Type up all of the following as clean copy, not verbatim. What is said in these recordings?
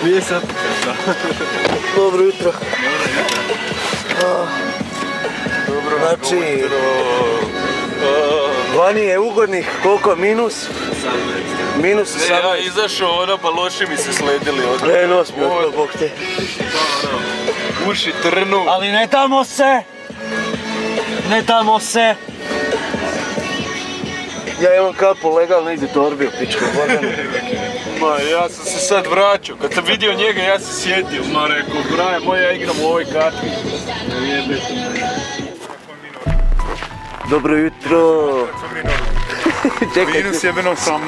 Nije sad. Dobro jutro. Dobro znači, vani je ugodnih, koliko minus? Minus 18. Ja izašao ono, pa loši mi se sledili od... Nos mi otko, bok te. Uši trnu. Ali ne tamo se! Ne tamo se! Ja imam kapu legalno izi torbi u pičku Bordanu. Ma, ja sam se sad vraćao. Kad sam vidio njega, ja se sjetio. Ma, rekao, Braja, ja igram u ovoj karti. Dobro jutro! Čekaj, minus je bilo 18.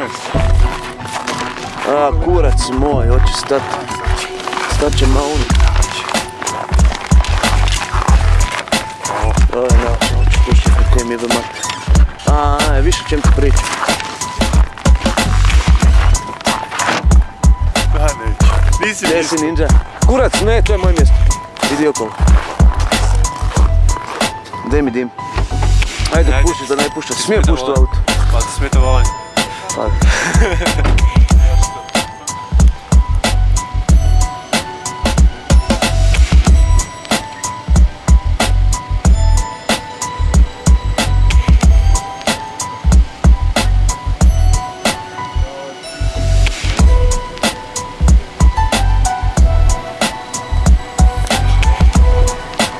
A, kurac moj, hoće stat. Stat će maun. Hoću pušiti te mi do mate. Više čem ti pričati. Gdje si ninja? Kurac, ne, to je moje mjesto. Idi okolo. Daj mi dim. Ajde, puši da ne pušta. Smijem pušta u auto. Pa ti smeta volan.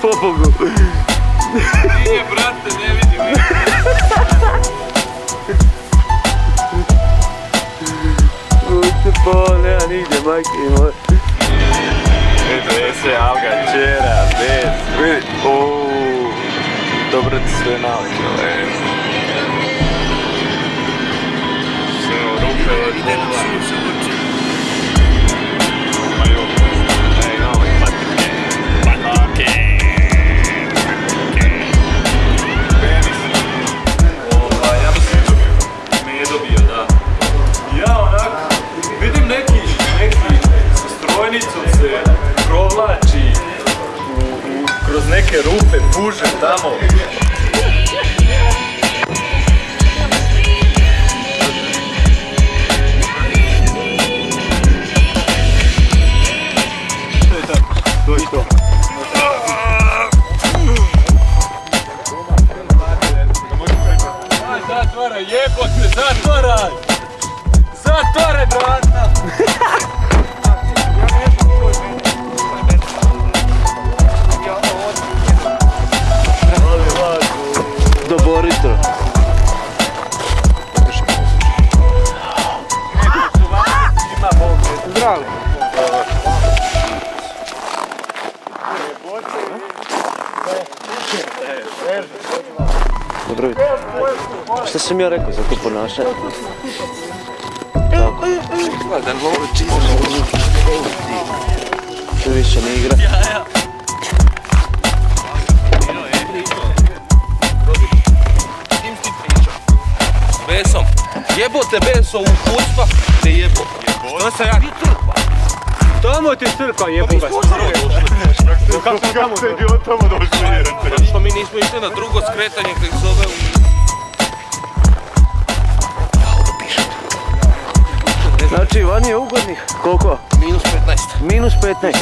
Pobogu. Nije, brate, ne vidim. Ute po, nema nigdje, majke i moje. Sve alga, čera, bez, vidi. Dobro ti sve nalikale. Sve o rupe od bola. Se provlači kroz neke rupe, puže tamo. To je to. Zatvaraj, jebote, zatvaraj! Zatvaraj, brata! Dobro jutro. Zdravo. Dobro jutro. Šta sam ja rekao za to ponašanje? Tako. Što više ne igra. Besom. Jebote Beso u kucpa, te jebo. Što se ja? Tamo ti crkva jebo ga. Kako ste bilo tamo došli? Što mi nismo išli na drugo skretanje kak zove u... Znači, vani je ugodnih, koliko? Minus 15. Minus 15.